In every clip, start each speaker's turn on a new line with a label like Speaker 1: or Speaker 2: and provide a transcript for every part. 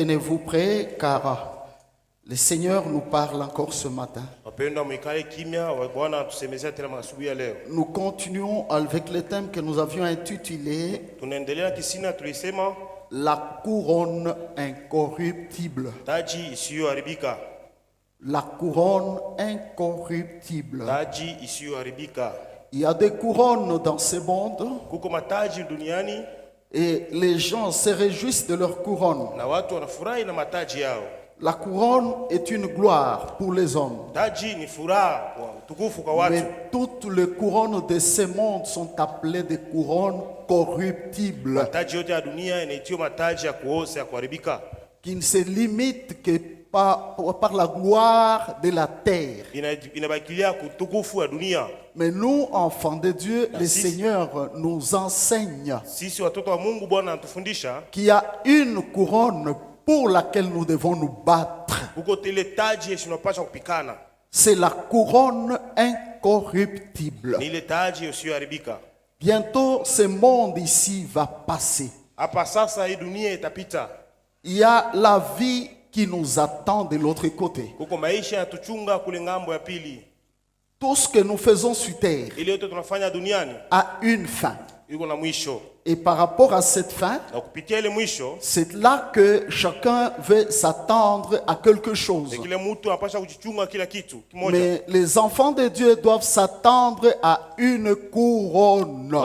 Speaker 1: Tenez-vous prêts car le Seigneur nous parle encore ce matin. Nous continuons avec le thème que nous avions intitulé La couronne incorruptible. La couronne incorruptible. Il y a des couronnes dans ce monde et les gens se réjouissent de leur couronne. La couronne est une gloire pour les hommes. Mais toutes les couronnes de ce monde sont appelées des couronnes corruptibles, qui ne se limitent que par la gloire de la terre. Mais nous, enfants de Dieu, le Seigneur nous enseigne qu'il y a une couronne pour laquelle nous devons nous battre. C'est la couronne incorruptible. Bientôt, ce monde ici va passer. Il y a la vie qui nous attend de l'autre côté. Tout ce que nous faisons sur terre a une fin. Et par rapport à cette fin, c'est là que chacun veut s'attendre à quelque chose. Mais les enfants de Dieu doivent s'attendre à une couronne.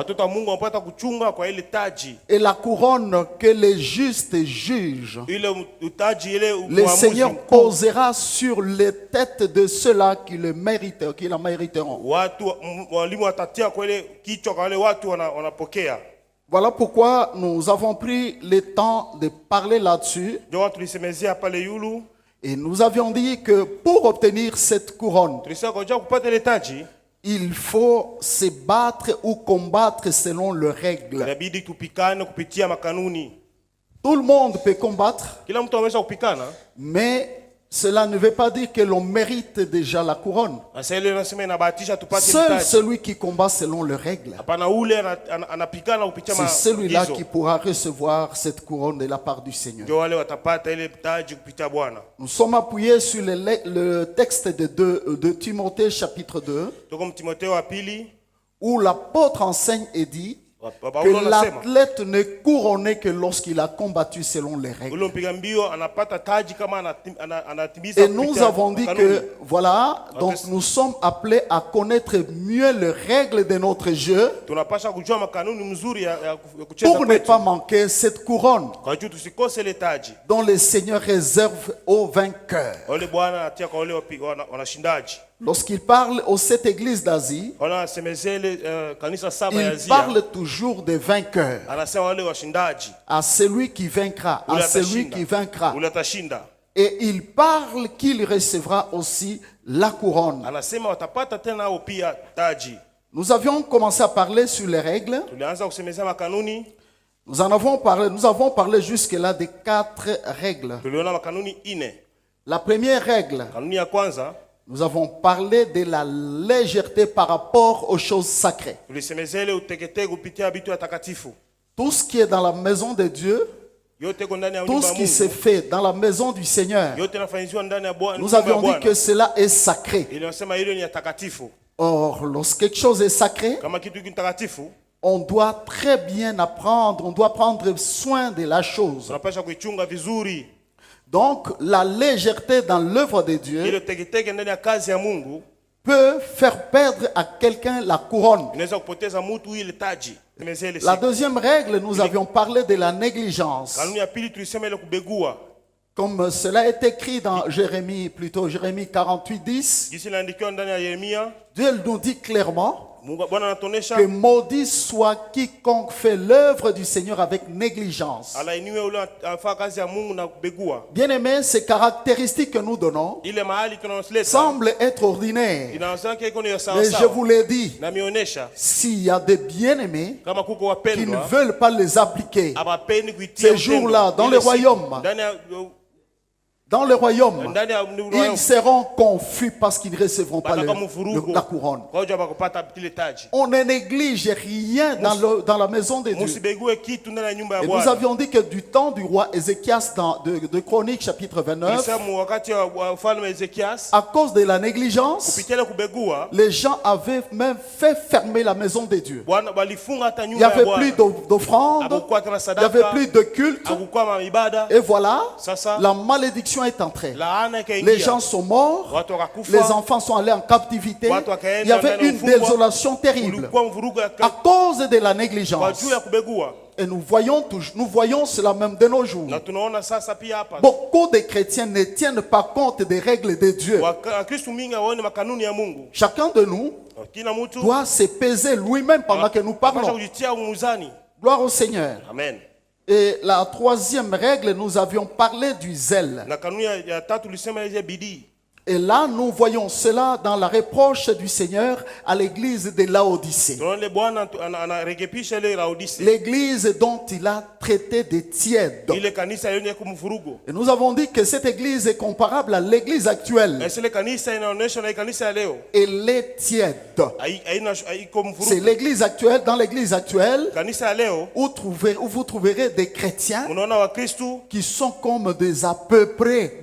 Speaker 1: Et la couronne que les justes jugent, le Seigneur posera sur les têtes de ceux-là qui la mériteront. Voilà pourquoi nous avons pris le temps de parler là-dessus. Et nous avions dit que pour obtenir cette couronne, il faut se battre ou combattre selon les règles. Tout le monde peut combattre, mais cela ne veut pas dire que l'on mérite déjà la couronne. Seul celui qui combat selon les règles, c'est celui-là qui pourra recevoir cette couronne de la part du Seigneur. Nous sommes appuyés sur le texte de Timothée chapitre 2, où l'apôtre enseigne et dit que l'athlète n'est couronné que lorsqu'il a combattu selon les règles. Et nous avons dit que voilà, donc nous sommes appelés à connaître mieux les règles de notre jeu pour ne pas manquer cette couronne dont le Seigneur réserve aux vainqueurs. Lorsqu'il parle aux 7 églises d'Asie, il parle toujours des vainqueurs. À celui qui vaincra, à celui qui vaincra. Et il parle qu'il recevra aussi la couronne. Nous avions commencé à parler sur les règles. Nous avons parlé jusque-là de 4 règles. La première règle, nous avons parlé de la légèreté par rapport aux choses sacrées. Tout ce qui est dans la maison de Dieu, tout ce qui se fait dans la maison du Seigneur, nous avions dit que cela est sacré. Or, lorsque quelque chose est sacré, on doit très bien apprendre, on doit prendre soin de la chose. Donc, la légèreté dans l'œuvre de Dieu peut faire perdre à quelqu'un la couronne. La deuxième règle, nous avions parlé de la négligence. Comme cela est écrit dans Jérémie 48, 10, Dieu nous dit clairement que maudit soit quiconque fait l'œuvre du Seigneur avec négligence. Bien aimé, ces caractéristiques que nous donnons semblent être ordinaires. Mais je vous l'ai dit, s'il y a des bien-aimés qui ne veulent pas les appliquer, ces jours-là, dans le royaume, Dans le royaume, ils seront confus parce qu'ils ne recevront pas la couronne. On ne néglige rien dans la maison de Dieu. Et nous avions dit que du temps du roi Ézéchias de Chroniques chapitre 29, à cause de la négligence, les gens avaient même fait fermer la maison de Dieu. Il n'y avait plus d'offrandes, il n'y avait plus de culte. Et voilà, la malédiction est entrée. Les gens sont morts, les enfants sont allés en captivité. Il y avait une désolation terrible à cause de la négligence. Et nous voyons cela même de nos jours. Beaucoup de chrétiens ne tiennent pas compte des règles de Dieu. Chacun de nous doit se peser lui-même pendant que nous parlons. Gloire au Seigneur.
Speaker 2: Amen.
Speaker 1: Et la troisième règle, nous avions parlé du zèle. Et là, nous voyons cela dans la reproche du Seigneur à l'église de Laodicée. L'église dont il a traité de tiède. Et nous avons dit que cette église est comparable à l'église actuelle. Elle est tiède. C'est l'église actuelle, dans l'église actuelle, où vous trouverez des chrétiens qui sont comme des à peu près.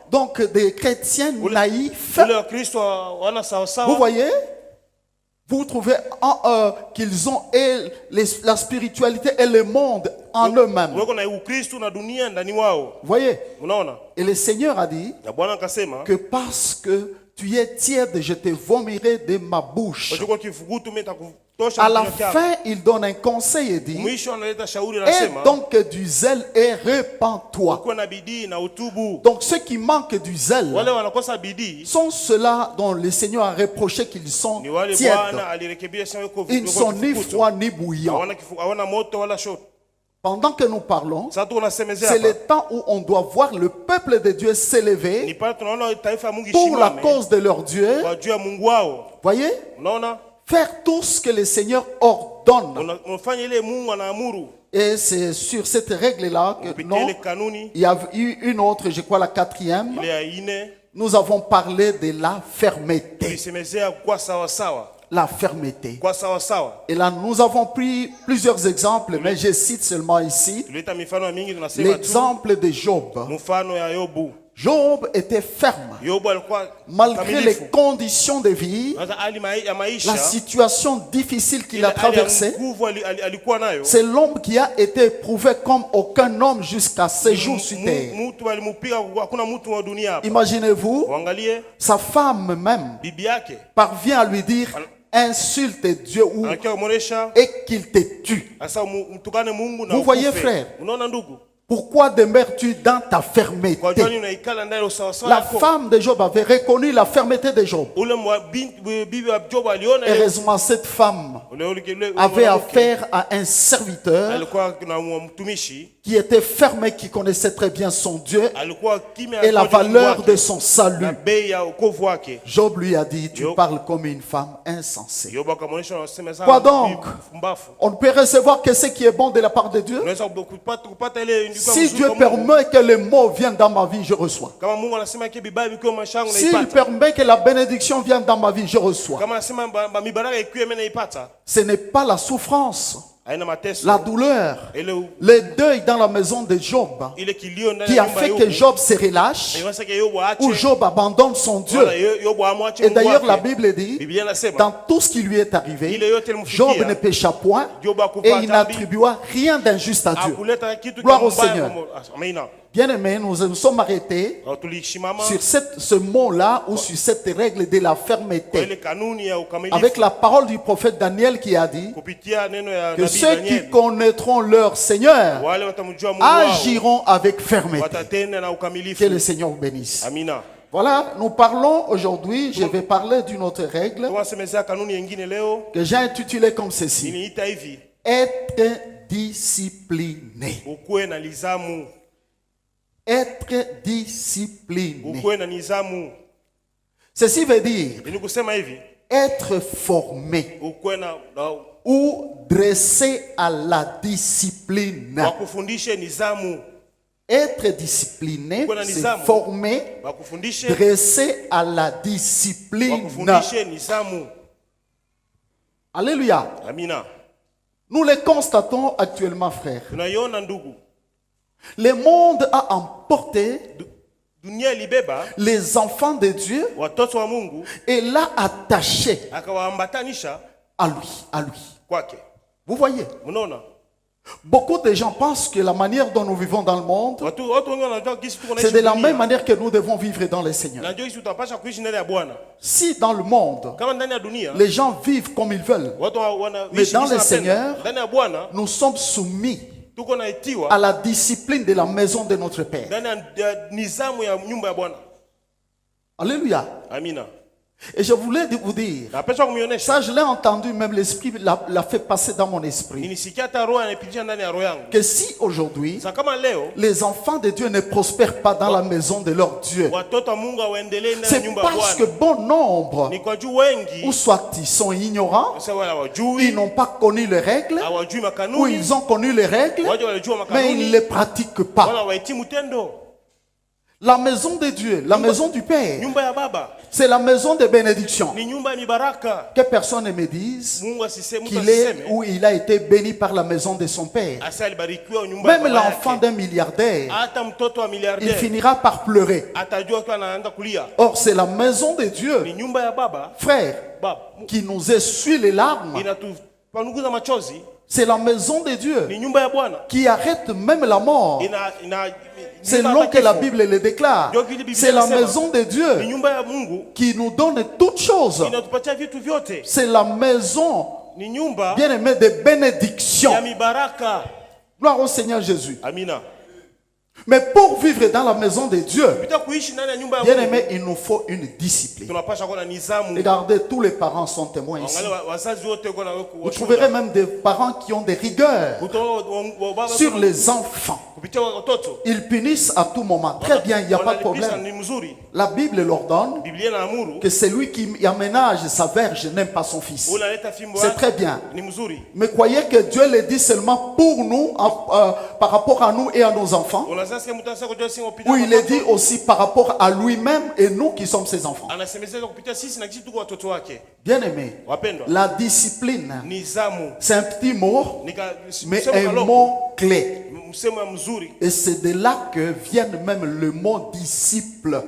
Speaker 1: Donc des chrétiens naïfs. Vous voyez, vous trouvez qu'ils ont la spiritualité et le monde en eux-mêmes. Vous voyez, et le Seigneur a dit que parce que tu es tiède, je te vomirai de ma bouche. À la fin, il donne un conseil et dit: aie donc du zèle et répands-toi. Donc ceux qui manquent du zèle sont ceux-là dont le Seigneur a reproché qu'ils sont tièdes. Ils ne sont ni froids ni bouillants. Pendant que nous parlons, c'est le temps où on doit voir le peuple de Dieu s'élever pour la cause de leur Dieu. Voyez? Faire tout ce que le Seigneur ordonne. Et c'est sur cette règle-là que non, il y a eu une autre, je crois la quatrième. Nous avons parlé de la fermeté. La fermeté. Et là, nous avons pris plusieurs exemples, mais je cite seulement ici l'exemple de Job. Job était ferme. Malgré les conditions de vie, la situation difficile qu'il a traversée, c'est l'homme qui a été éprouvé comme aucun homme jusqu'à ce jour sur terre. Imaginez-vous, sa femme même parvient à lui dire: insulte Dieu et qu'il te tue. Vous voyez, frère, pourquoi demeures-tu dans ta fermeté? La femme de Job avait reconnu la fermeté de Job. Heureusement, cette femme avait affaire à un serviteur qui était ferme et qui connaissait très bien son Dieu et la valeur de son salut. Job lui a dit: tu parles comme une femme insensée. Quoi donc? On ne peut recevoir que ce qui est bon de la part de Dieu. Si Dieu permet que les mots viennent dans ma vie, je reçois. S'il permet que la bénédiction vienne dans ma vie, je reçois. Ce n'est pas la souffrance, la douleur, le deuil dans la maison de Job qui a fait que Job se relâche, ou Job abandonne son Dieu. Et d'ailleurs la Bible dit, dans tout ce qui lui est arrivé, Job ne pécha point et il n'attribua rien d'injuste à Dieu. Gloire au Seigneur. Bien-aimés, nous nous sommes arrêtés sur ce mot-là ou sur cette règle de la fermeté, avec la parole du prophète Daniel qui a dit que ceux qui connaîtront leur Seigneur agiront avec fermeté. Que le Seigneur vous bénisse. Voilà, nous parlons aujourd'hui, je vais parler d'une autre règle que j'ai intitulée comme ceci: être discipliné. Être discipliné. Ceci veut dire être formé ou dressé à la discipline. être discipliné, c'est former, dresser à la discipline. Alléluia. Nous les constatons actuellement, frères. Le monde a emporté les enfants de Dieu et l'a attaché à lui. Vous voyez? Beaucoup de gens pensent que la manière dont nous vivons dans le monde, c'est de la même manière que nous devons vivre dans le Seigneur. Si dans le monde, les gens vivent comme ils veulent, mais dans le Seigneur, nous sommes soumis à la discipline de la maison de notre Père. Alléluia. Et je voulais vous dire, ça je l'ai entendu, même l'Esprit l'a fait passer dans mon esprit, que si aujourd'hui les enfants de Dieu ne prospèrent pas dans la maison de leur Dieu, c'est parce que bon nombre, ou soit ils sont ignorants, ils n'ont pas connu les règles, ou ils ont connu les règles, mais ils ne les pratiquent pas. La maison de Dieu, la maison du Père, c'est la maison de bénédiction. Que personne ne me dise qu'il est ou il a été béni par la maison de son Père. Même l'enfant d'un milliardaire, il finira par pleurer. Or, c'est la maison de Dieu, frère, qui nous essuie les larmes. C'est la maison de Dieu qui arrête même la mort. C'est long que la Bible le déclare. C'est la maison de Dieu qui nous donne toutes choses. C'est la maison, bien aimée, de bénédiction. Gloire au Seigneur Jésus. Mais pour vivre dans la maison de Dieu, bien aimé, il nous faut une discipline. Regardez, tous les parents sont témoins ici. Vous trouverez même des parents qui ont des rigueurs sur les enfants. Ils punissent à tout moment. Très bien, il n'y a pas de problème. La Bible leur donne que celui qui aménage sa verge n'aime pas son fils. C'est très bien. Mais croyez que Dieu le dit seulement pour nous, par rapport à nous et à nos enfants? Ou il est dit aussi par rapport à lui-même et nous qui sommes ses enfants? Bien aimé, la discipline, c'est un petit mot, mais un mot clé. Et c'est de là que vient même le mot disciple.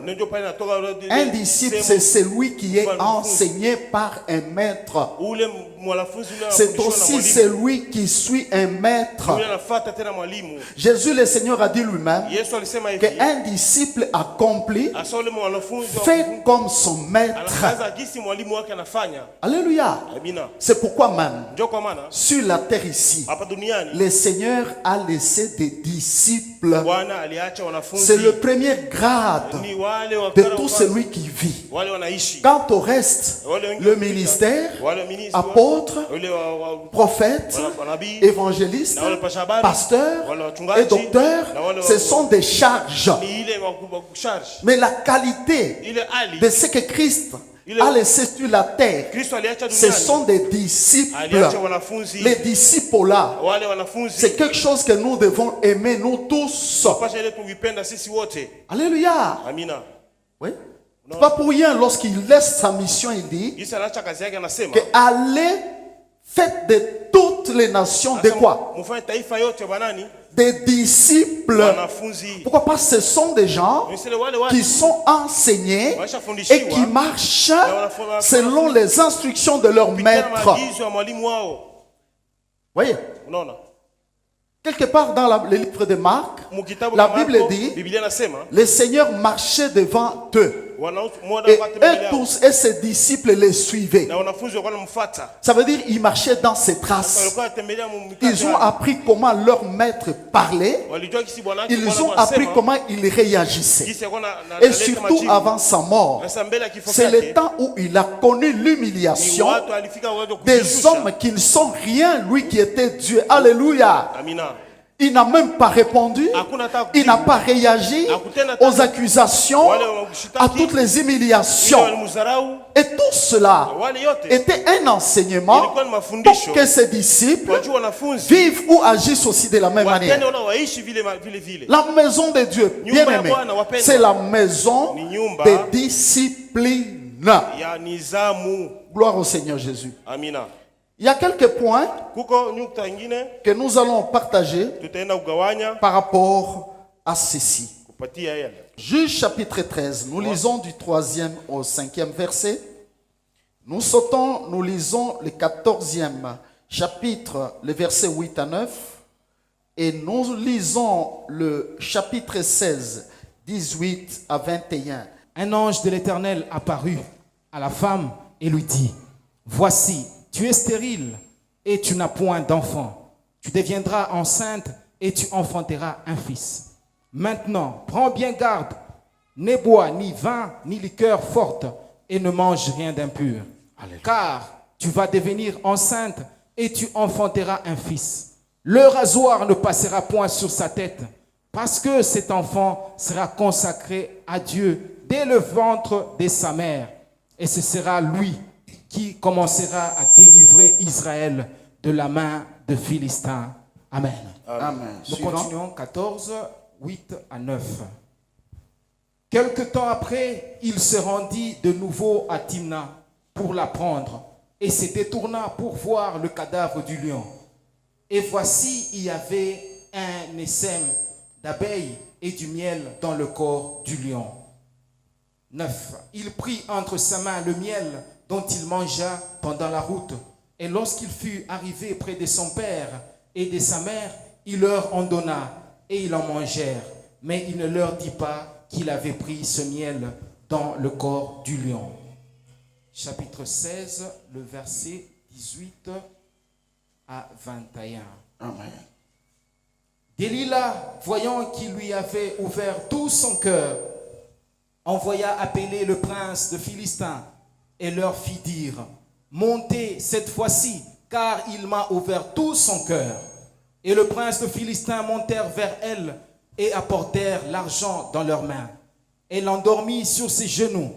Speaker 1: Un disciple, c'est celui qui est enseigné par un maître. C'est aussi celui qui suit un maître. Jésus le Seigneur a dit lui-même qu'un disciple accompli fait comme son maître. Alléluia. C'est pourquoi même sur la terre ici, le Seigneur a laissé des disciples. C'est le premier grade de tout celui qui vit. Quant au reste, le ministère, apôtre, prophète, évangéliste, pasteur et docteur, ce sont des charges. Mais la qualité de ce que Christ a laissé sur la terre, ce sont des disciples. Les disciples là, c'est quelque chose que nous devons aimer, nous tous. Alléluia. Oui. C'est pas pour rien, lorsqu'il laisse sa mission, il dit que allez, faites de toutes les nations de quoi? Des disciples. Pourquoi pas? Ce sont des gens qui sont enseignés et qui marchent selon les instructions de leur maître. Voyez? Quelque part dans le livre de Marc, la Bible dit, le Seigneur marchait devant eux. Et eux tous et ses disciples les suivaient. Ça veut dire qu'ils marchaient dans ses traces. Ils ont appris comment leur maître parlait. Ils ont appris comment il réagissait. Et surtout avant sa mort, c'est le temps où il a connu l'humiliation des hommes qui ne sont rien, lui qui était Dieu. Alléluia. Il n'a même pas répondu, il n'a pas réagi aux accusations, à toutes les humiliations. Et tout cela était un enseignement pour que ses disciples vivent ou agissent aussi de la même manière. La maison de Dieu, bien aimé, c'est la maison des disciplines. Gloire au Seigneur Jésus. Il y a quelques points que nous allons partager par rapport à ceci. Juge chapitre 13, nous lisons du 3e au 5e verset. Nous sautons, nous lisons le 14e chapitre, le verset 8 à 9. Et nous lisons le chapitre 16, 18 à 21.
Speaker 2: Un ange de l'Éternel apparut à la femme et lui dit, « Voici, tu es stérile et tu n'as point d'enfant. Tu deviendras enceinte et tu enfanteras un fils. Maintenant, prends bien garde, ne bois ni vin ni liqueur forte et ne mange rien d'impur. Car tu vas devenir enceinte et tu enfanteras un fils. Le rasoir ne passera point sur sa tête, parce que cet enfant sera consacré à Dieu dès le ventre de sa mère. Et ce sera lui qui commencera à délivrer Israël de la main de Philistins. Amen.
Speaker 1: Amen.
Speaker 2: Nous continuons 14, 8 à 9. Quelque temps après, il se rendit de nouveau à Timna pour la prendre et se détourna pour voir le cadavre du lion. Et voici, il y avait un essaim d'abeilles et du miel dans le corps du lion. 9. Il prit entre sa main le miel dont il mangea pendant la route. Et lorsqu'il fut arrivé près de son père et de sa mère, il leur en donna et ils en mangèrent. Mais il ne leur dit pas qu'il avait pris ce miel dans le corps du lion. Chapitre 16, le verset 18 à 21.
Speaker 1: Amen.
Speaker 2: Delilah, voyant qu'il lui avait ouvert tout son cœur, envoya appeler le prince de Philistins et leur fit dire, « Montez cette fois-ci, car il m'a ouvert tout son cœur. » Et le prince de Philistins montèrent vers elle et apportèrent l'argent dans leurs mains. Elle l'endormit sur ses genoux.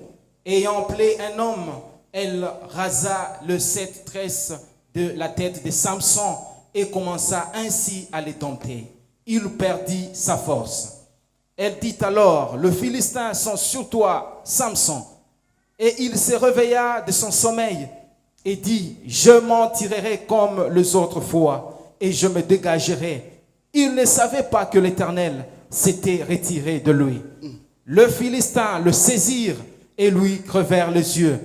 Speaker 2: Ayant appelé un homme, elle rasa le 7 tresses de la tête de Samson et commença ainsi à les dompter. Il perdit sa force. Elle dit alors, « Les Philistins sont sur toi, Samson. » Et il se réveilla de son sommeil et dit, « Je m'en tirerai comme les autres fois et je me dégagerai. » Il ne savait pas que l'Éternel s'était retiré de lui. Les Philistins le saisirent et lui crevèrent les yeux.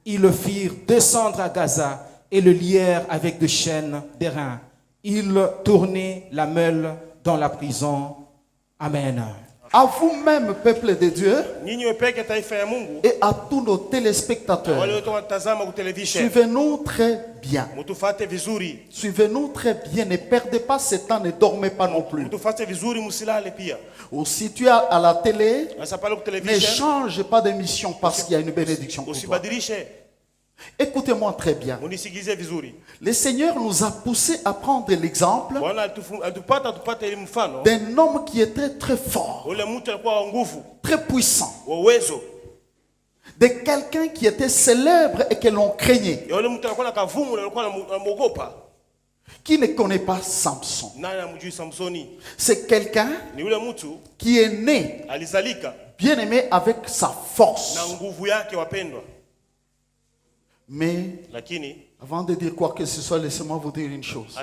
Speaker 2: Ils le firent descendre à Gaza et le lièrent avec des chaînes d'airain. Ils tournaient la meule dans la prison. Amen.
Speaker 1: À vous-même, peuple de Dieu, et à tous nos téléspectateurs, suivez-nous très bien. Suivez-nous très bien. Ne perdez pas ce temps, ne dormez pas non plus. Ou si tu es à la télé, ne change pas d'émission parce qu'il y a une bénédiction pour toi. Écoutez-moi très bien. Le Seigneur nous a poussé à prendre l'exemple d'un homme qui était très fort, très puissant, de quelqu'un qui était célèbre et que l'on craignait, qui ne connaît pas Samson. C'est quelqu'un qui est né, bien aimé, avec sa force. Mais avant de dire quoi que ce soit, laissez-moi vous dire une chose.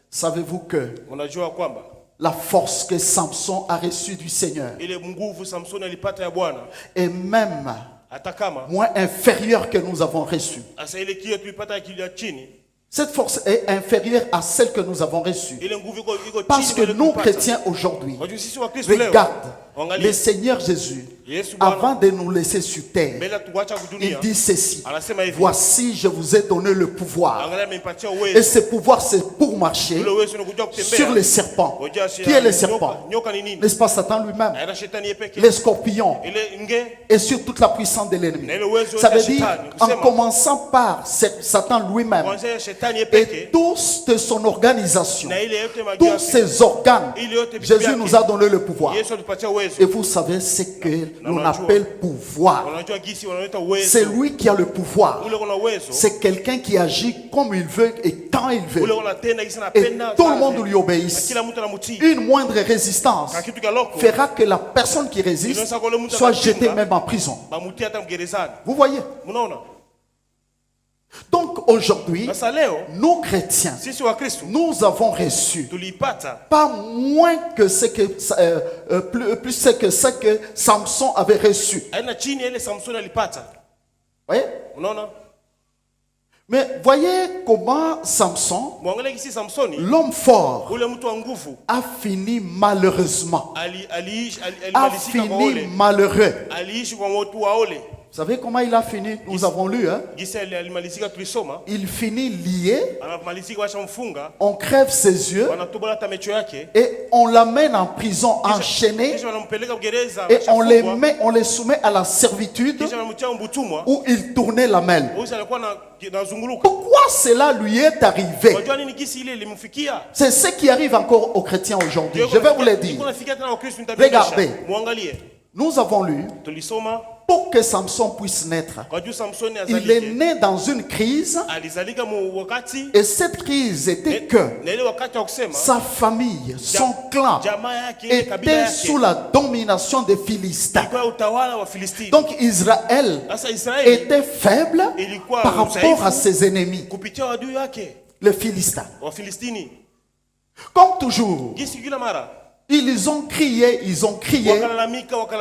Speaker 1: Savez-vous que la force que Samson a reçue du Seigneur est même moins inférieure que nous avons reçue. Cette force est inférieure à celle que nous avons reçue. Parce que nous, chrétiens, aujourd'hui, regarde, le Seigneur Jésus avant de nous laisser sur terre, il dit ceci: voici, je vous ai donné le pouvoir. Et ce pouvoir, c'est pour marcher sur les serpents. Qui est le serpent? N'est-ce pas Satan lui-même? Les scorpions. Et sur toute la puissance de l'ennemi. Ça veut dire, en commençant par Satan lui-même et tous de son organisation, tous ses organes, Jésus nous a donné le pouvoir. Et vous savez ce que l'on appelle pouvoir. C'est lui qui a le pouvoir. C'est quelqu'un qui agit comme il veut et quand il veut. Et tout le monde lui obéisse. Une moindre résistance fera que la personne qui résiste soit jetée même en prison. Vous voyez? Donc aujourd'hui, nous chrétiens, nous avons reçu pas moins que ce que plus que ce que Samson avait reçu. Voyez? Mais voyez comment Samson, l'homme fort, a fini malheureusement. A fini malheureux. Vous savez comment il a fini? Nous avons lu, hein? Il finit lié, on crève ses yeux et on l'amène en prison enchaîné et on les soumet à la servitude où il tournait la mêle. Pourquoi cela lui est arrivé? C'est ce qui arrive encore aux chrétiens aujourd'hui. Je vais vous le dire. Regardez, nous avons lu, pour que Samson puisse naître, il est né dans une crise, et cette crise était que sa famille, son clan était sous la domination des Philistins. Donc Israël était faible par rapport à ses ennemis, les Philistins. Comme toujours, ils ont crié,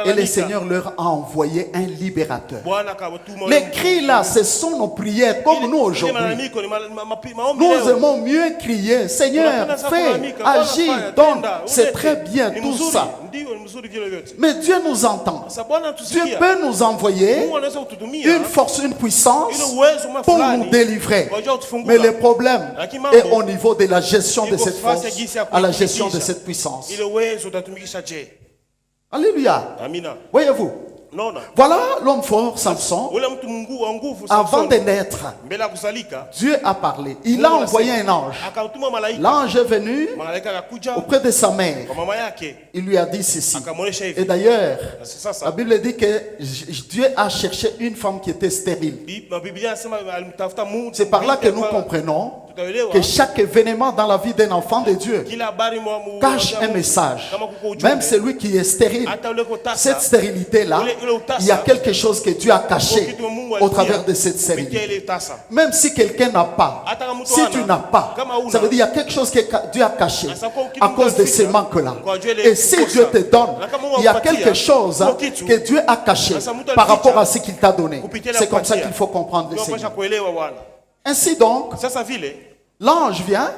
Speaker 1: et le Seigneur leur a envoyé un libérateur. Les cris là, ce sont nos prières, comme nous aujourd'hui. Nous aimons mieux crier: Seigneur, fais, agis, donne. C'est très bien tout ça. Mais Dieu nous entend. Dieu peut nous envoyer une force, une puissance pour nous délivrer. Mais le problème est au niveau de la gestion de cette force, à la gestion de cette puissance. Alléluia. Voyez-vous, voilà l'homme fort Samson. Avant de naître, Dieu a parlé. Il a envoyé un ange. L'ange est venu auprès de sa mère. Il lui a dit ceci. Et d'ailleurs, la Bible dit que Dieu a cherché une femme qui était stérile. C'est par là que nous comprenons que chaque événement dans la vie d'un enfant de Dieu cache un message. Même celui qui est stérile, cette stérilité-là, il y a quelque chose que Dieu a caché au travers de cette stérilité. Même si quelqu'un n'a pas, si tu n'as pas, ça veut dire qu'il y a quelque chose que Dieu a caché à cause de ces manques-là. Et si Dieu te donne, il y a quelque chose que Dieu a caché par rapport à ce qu'il t'a donné. C'est comme ça qu'il faut comprendre le Seigneur. Ainsi donc, l'ange vient,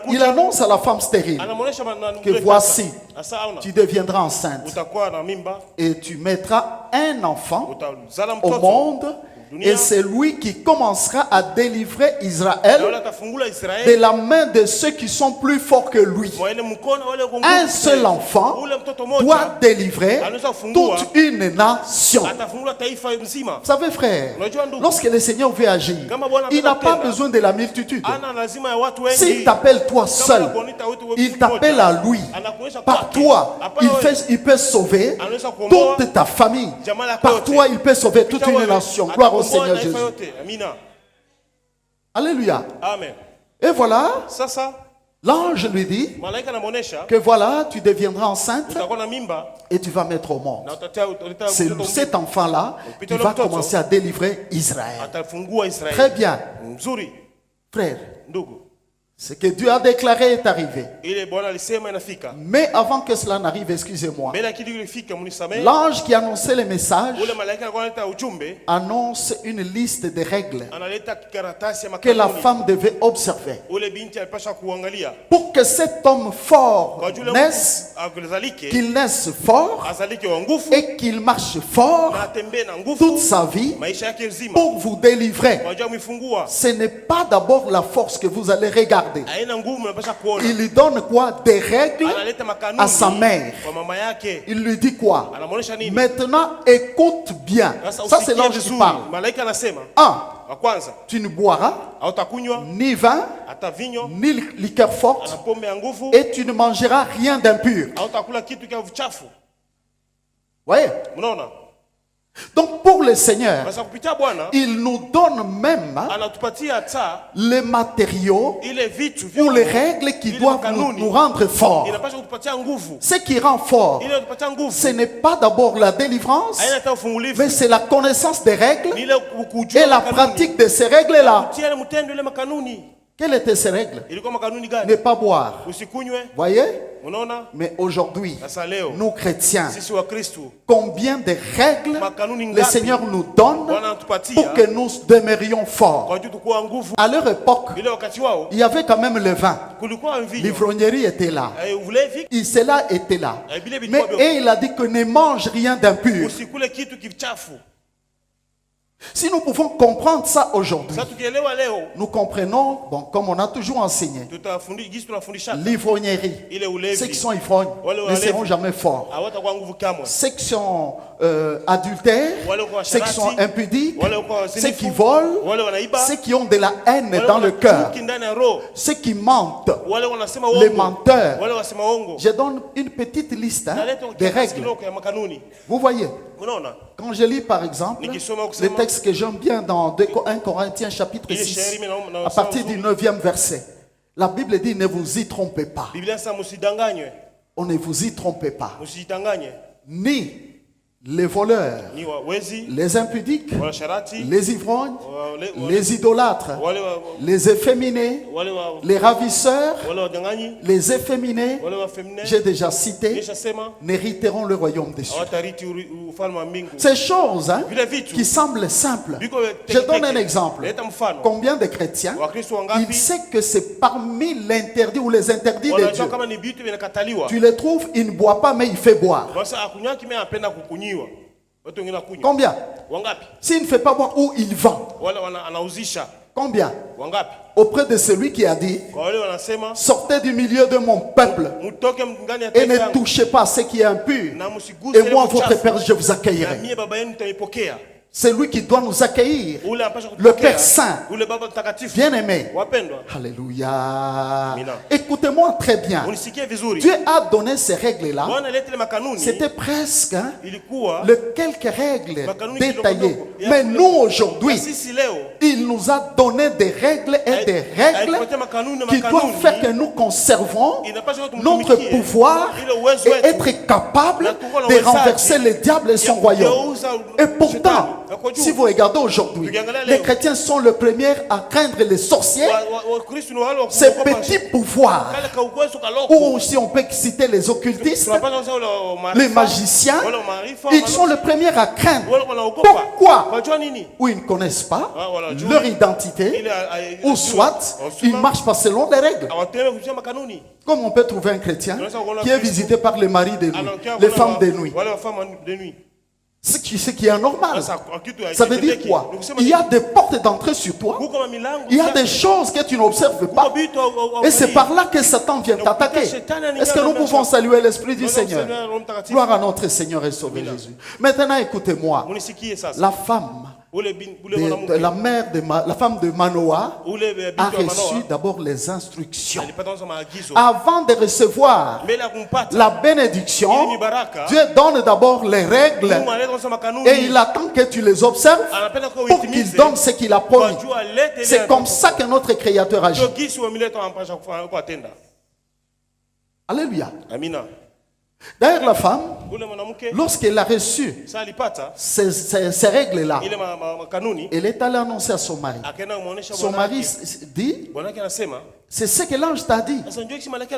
Speaker 1: il annonce à la femme stérile que voici, tu deviendras enceinte et tu mettras un enfant au monde. Et c'est lui qui commencera à délivrer Israël de la main de ceux qui sont plus forts que lui. Un seul enfant doit délivrer toute une nation. Vous savez, frère, lorsque le Seigneur veut agir, il n'a pas besoin de la multitude. S'il t'appelle toi seul, il t'appelle à lui. Par toi, il peut sauver toute ta famille. Par toi, il peut sauver toute une nation. Gloire au Seigneur Jésus. Alléluia.
Speaker 3: Amen.
Speaker 1: Et voilà, l'ange lui dit que voilà, tu deviendras enceinte et tu vas mettre au monde. C'est cet enfant-là qui va commencer à délivrer Israël. Très bien. Frère, Ce que Dieu a déclaré est arrivé. Mais avant que cela n'arrive, excusez-moi, l'ange qui annonçait les messages annonce une liste de règles que la femme devait observer. Pour que cet homme fort naisse, qu'il naisse fort et qu'il marche fort toute sa vie pour vous délivrer. Ce n'est pas d'abord la force que vous allez regarder. Il lui donne quoi? Des règles à sa mère. Il lui dit quoi? Maintenant écoute bien. Ça c'est l'ange qui parle. 1. Tu ne boiras ni vin ni liqueur forte et tu ne mangeras rien d'impur. Voyez? Donc pour le Seigneur, il nous donne même les matériaux ou les règles qui doivent nous rendre forts. Ce qui rend fort, ce n'est pas d'abord la délivrance, mais c'est la connaissance des règles et la pratique de ces règles-là. Quelles étaient ces règles? Ne pas boire. Voyez? Mais aujourd'hui, nous chrétiens, combien de règles le Seigneur nous donne pour que nous demeurions forts? À leur époque, il y avait quand même le vin. L'ivrognerie était là. Cela était là. Mais il a dit que ne mange rien d'impur. Si nous pouvons comprendre ça aujourd'hui, nous comprenons, bon, comme on a toujours enseigné, l'ivrognerie. Ceux qui sont ivrognes ne seront jamais forts. Ceux qui sont adultères, ceux qui sont impudiques, ceux qui volent, ceux qui ont de la haine dans le cœur, ceux qui mentent, les menteurs. Je donne une petite liste des règles. Vous voyez? Quand je lis par exemple le texte que j'aime bien dans 1 Corinthiens chapitre 6, à partir du 9e verset, la Bible dit ne vous y trompez pas. On ne vous y trompez pas. Ni les voleurs, les impudiques, les ivrognes, les idolâtres, les efféminés, les ravisseurs, les efféminés, j'ai déjà cité, n'hériteront le royaume des cieux. Ces choses qui semblent simples. Je donne un exemple. Combien de chrétiens, ils savent que c'est parmi l'interdit ou les interdits de Dieu. Tu les trouves, il ne boit pas mais il fait boire. Combien? S'il ne fait pas boire, où il vend? Combien? Auprès de celui qui a dit sortez du milieu de mon peuple et ne touchez pas ce qui est impur, et moi votre Père je vous accueillerai. C'est lui qui doit nous accueillir, le Père Saint, bien-aimé. Alléluia. Écoutez-moi très bien. Dieu a donné ces règles-là. C'était presque quelques règles détaillées. Mais nous aujourd'hui, il nous a donné des règles et des règles qui doivent faire que nous conservons notre pouvoir et être capables de renverser le diable et son royaume. Et pourtant, si vous regardez aujourd'hui, les chrétiens sont les premiers à craindre les sorciers, ces petits pouvoirs, ou si on peut citer les occultistes, les magiciens, ils sont les premiers à craindre. Pourquoi? Ou ils ne connaissent pas leur identité, ou soit ils ne marchent pas selon les règles. Comme on peut trouver un chrétien qui est visité par les maris de nuit, les femmes de nuit. Ce qui est anormal. Ça veut dire quoi? Il y a des portes d'entrée sur toi. Il y a des choses que tu n'observes pas. Et c'est par là que Satan vient t'attaquer. Est-ce que nous pouvons saluer l'Esprit du Seigneur? Gloire à notre Seigneur et Sauveur Jésus. Maintenant écoutez-moi. La femme, la femme de Manoah a reçu d'abord les instructions. Avant de recevoir la bénédiction, Dieu donne d'abord les règles et il attend que tu les observes pour qu'il donne ce qu'il a promis. C'est comme ça que notre Créateur agit. Alléluia. D'ailleurs, la femme, lorsqu'elle a reçu ces règles-là, elle est allée annoncer à son mari. Son mari dit, c'est ce que l'ange t'a dit.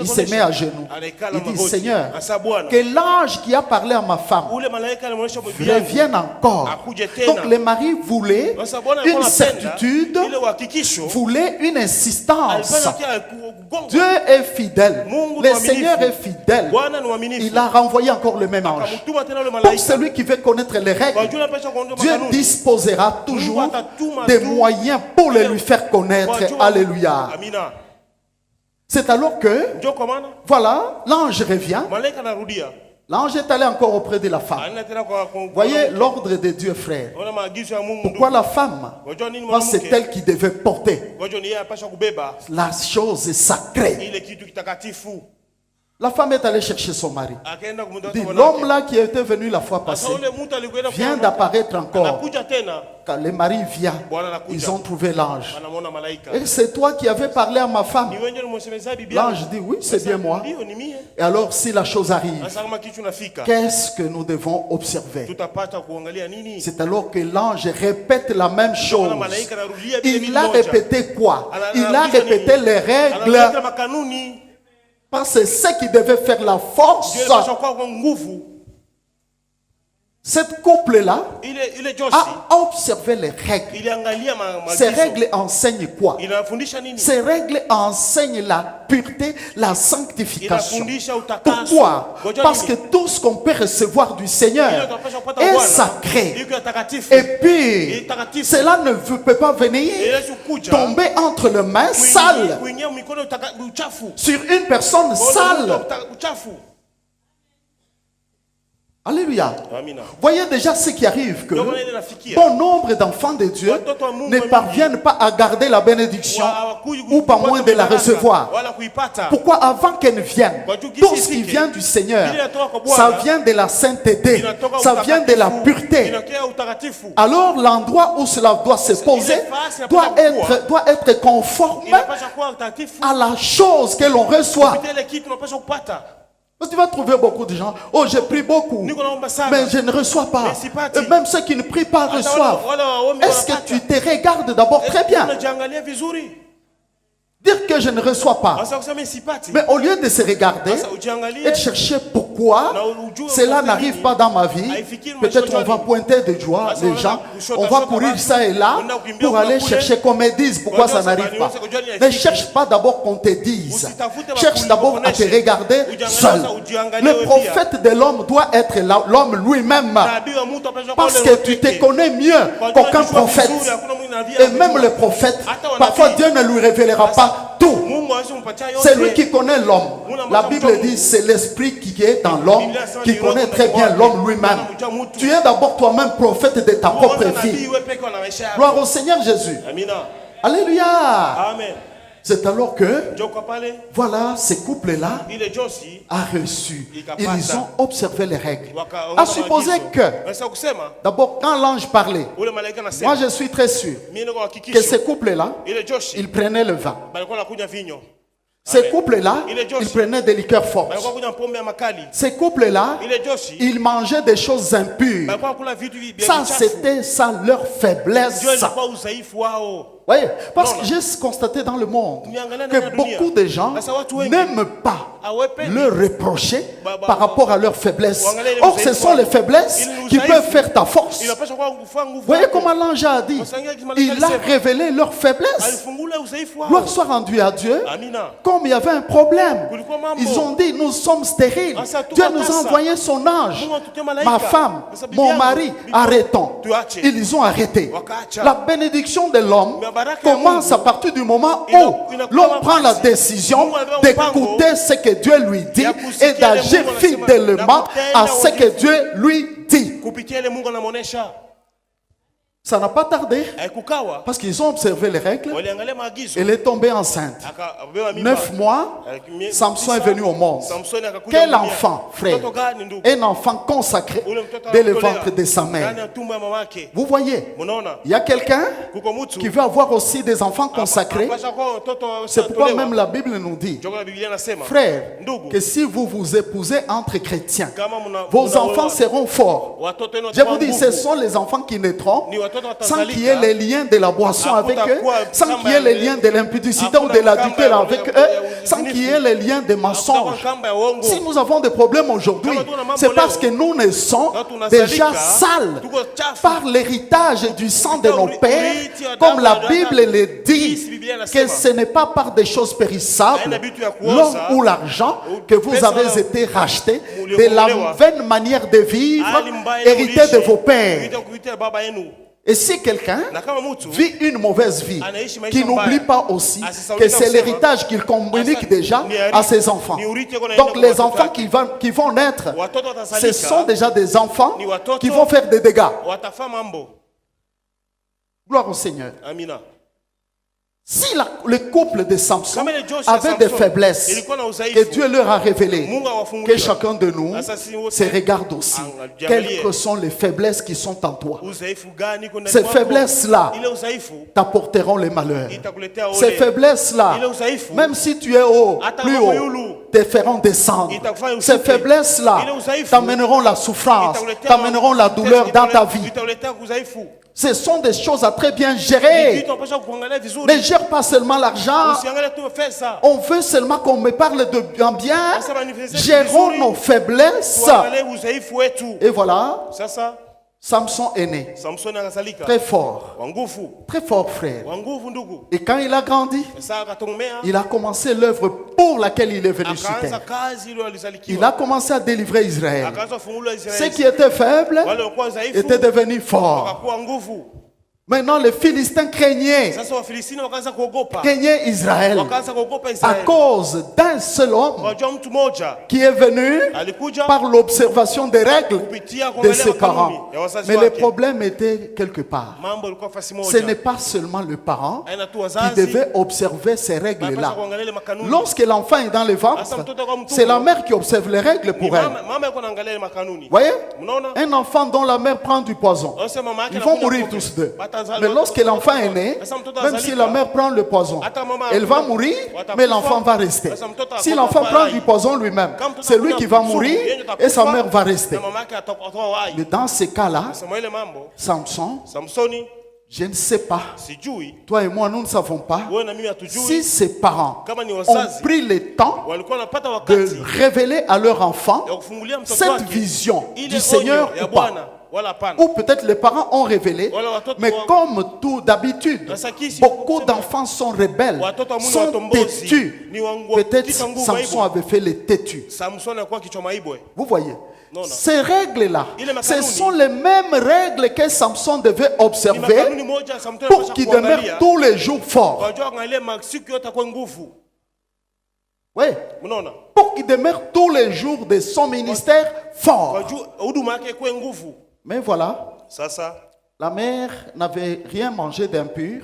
Speaker 1: Il se met à genoux. Il dit, Seigneur, que l'ange qui a parlé à ma femme revienne encore. Donc le mari voulait une certitude, voulait une insistance. Dieu est fidèle. Le Seigneur est fidèle. Il a renvoyé encore le même ange. Pour celui qui veut connaître les règles, Dieu disposera toujours des moyens pour les lui faire connaître. Alléluia. C'est alors que, voilà, l'ange revient. L'ange est allé encore auprès de la femme. Voyez l'ordre de Dieu, frère. Pourquoi la femme? C'est elle qui devait porter. La chose est sacrée. La femme est allée chercher son mari. L'homme là qui était venu la fois passée vient d'apparaître encore. Quand le mari vient, ils ont trouvé l'ange. Et c'est toi qui avais parlé à ma femme. L'ange dit oui, c'est bien moi. Et alors si la chose arrive, qu'est-ce que nous devons observer? C'est alors que l'ange répète la même chose. Il a répété quoi? Il a répété les règles. Parce que c'est ce qui devait faire la force. Cette couple-là a observé les règles. Ces règles enseignent quoi? Ces règles enseignent la pureté, la sanctification. Pourquoi? Parce que tout ce qu'on peut recevoir du Seigneur est sacré. Et puis, cela ne peut pas venir tomber entre les mains sales sur une personne sale. Alléluia. Voyez déjà ce qui arrive, que bon nombre d'enfants de Dieu ne parviennent pas à garder la bénédiction ou pas moins de la recevoir. Pourquoi? Avant qu'elle vienne, tout ce qui vient du Seigneur, ça vient de la sainteté, ça vient de la pureté. Alors l'endroit où cela doit se poser doit être conforme à la chose que l'on reçoit. Parce que tu vas trouver beaucoup de gens. Oh, j'ai pris beaucoup, mais je ne reçois pas. Et même ceux qui ne prient pas reçoivent. Est-ce que tu te regardes d'abord très bien? Dire que je ne reçois pas. Mais au lieu de se regarder et de chercher pourquoi cela n'arrive pas dans ma vie, peut-être on va pointer de joie les gens, on va courir ça et là pour aller chercher qu'on me dise pourquoi ça n'arrive pas. Ne cherche pas d'abord qu'on te dise. Cherche d'abord à te regarder seul. Le prophète de l'homme doit être l'homme lui-même. Parce que tu te connais mieux qu'aucun prophète. Et même le prophète, parfois Dieu ne lui révélera pas tout. C'est lui qui connaît l'homme. La Bible dit c'est l'esprit qui est dans l'homme qui connaît très bien l'homme lui-même. Tu es d'abord toi-même prophète de ta propre vie. Gloire au Seigneur Jésus. Alléluia. Amen. C'est alors que, voilà, ces couples-là ont reçu. Ils ont observé les règles. À supposer que, d'abord, quand l'ange parlait, moi je suis très sûr que ces couples-là, ils prenaient le vin. Ces couples-là, ils prenaient des liqueurs fortes. Ces couples-là, ils mangeaient des choses impures. Ça, c'était ça leur faiblesse. Voyez, parce que j'ai constaté dans le monde que beaucoup de gens n'aiment pas le reprocher par rapport à leurs faiblesses. Or, ce sont les faiblesses qui peuvent faire ta force. Voyez comment l'ange a dit. Il a révélé leurs faiblesses. Gloire soit rendue à Dieu. Comme il y avait un problème, ils ont dit, nous sommes stériles. Dieu nous a envoyé son ange. Ma femme, mon mari, arrêtons. Ils ont arrêté. La bénédiction de l'homme commence à partir du moment où l'homme prend la décision d'écouter ce que Dieu lui dit et d'agir fidèlement à ce que Dieu lui dit. Ça n'a pas tardé. Parce qu'ils ont observé les règles. Elle est tombée enceinte. 9 mois, Samson est venu au monde. Quel enfant, frère? Un enfant consacré dès le ventre de sa mère. Vous voyez, il y a quelqu'un qui veut avoir aussi des enfants consacrés. C'est pourquoi même la Bible nous dit, frère, que si vous vous épousez entre chrétiens, vos enfants seront forts. Je vous dis, ce sont les enfants qui naîtront sans qu'il y ait les liens de la boisson avec eux, sans qu'il y ait les liens de l'impudicité ou de l'adultère avec eux, sans qu'il y ait les liens de mensonges. Si nous avons des problèmes aujourd'hui, c'est parce que nous naissons déjà sales par l'héritage du sang de nos pères, comme la Bible le dit, que ce n'est pas par des choses périssables, l'or ou l'argent, que vous avez été rachetés de la vaine manière de vivre héritée de vos pères. Et si quelqu'un vit une mauvaise vie, qui n'oublie pas aussi que c'est l'héritage qu'il communique déjà à ses enfants. Donc les enfants qui vont naître, ce sont déjà des enfants qui vont faire des dégâts. Gloire au Seigneur. Si le couple de Samson avait des faiblesses que Dieu leur a révélées, que chacun de nous se regarde aussi. Quelles sont les faiblesses qui sont en toi? Ces faiblesses-là t'apporteront les malheurs. Ces faiblesses-là, même si tu es haut, plus haut, te feront descendre. Ces faiblesses-là t'amèneront la souffrance, t'amèneront la douleur dans ta vie. Ce sont des choses à très bien gérer. Ne gère pas seulement l'argent. On veut seulement qu'on me parle de bien. Gérons nos faiblesses. Et voilà. Samson est né. Très fort. Très fort, frère. Et quand il a grandi, il a commencé l'œuvre pour laquelle il est venu sur terre. Il a commencé à délivrer Israël. Ceux qui étaient faibles étaient devenus forts. Maintenant, les Philistins craignaient Israël à cause d'un seul homme qui est venu par l'observation des règles de ses parents. Mais le problème était quelque part. Ce n'est pas seulement le parent qui devait observer ces règles-là. Lorsque l'enfant est dans le ventre, c'est la mère qui observe les règles pour elle. Voyez? Un enfant dont la mère prend du poison, ils vont mourir tous deux. Mais lorsque l'enfant est né, même si la mère prend le poison, elle va mourir, mais l'enfant va rester. Si l'enfant prend du poison lui-même, c'est lui qui va mourir et sa mère va rester. Mais dans ces cas-là, Samson, je ne sais pas, toi et moi nous ne savons pas, si ses parents ont pris le temps de révéler à leur enfant cette vision du Seigneur ou pas. Ou peut-être les parents ont révélé, mais comme tout d'habitude, beaucoup d'enfants sont rebelles, sont têtus. Peut-être Samson avait fait les têtus. Vous voyez, ces règles-là, ce sont les mêmes règles que Samson devait observer pour qu'il demeure tous les jours fort. Oui, pour qu'il demeure tous les jours de son ministère fort. Mais voilà, la mère n'avait rien mangé d'impur.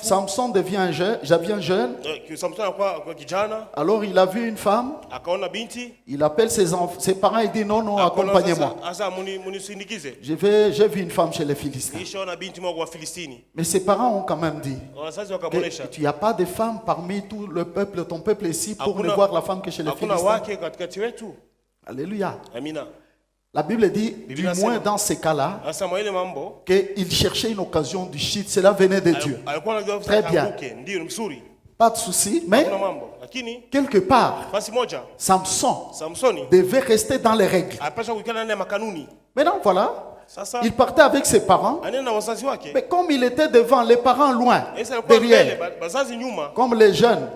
Speaker 1: Samson devient jeune. Alors il a vu une femme. Il appelle ses parents et dit non, accompagnez-moi. J'ai vu une femme chez les Philistins. Mais ses parents ont quand même dit tu n'y a pas de femme parmi tout le peuple, ton peuple ici, pour ne voir la femme que chez les Philistins. Alléluia. La Bible dit, du moins dans ces cas-là, qu'il cherchait une occasion du shit. Cela venait de Dieu. Très bien. Pas de souci, mais quelque part, Samson devait rester dans les règles. Maintenant, voilà. Il partait avec ses parents, mais comme il était devant, les parents loin, derrière, comme les jeunes,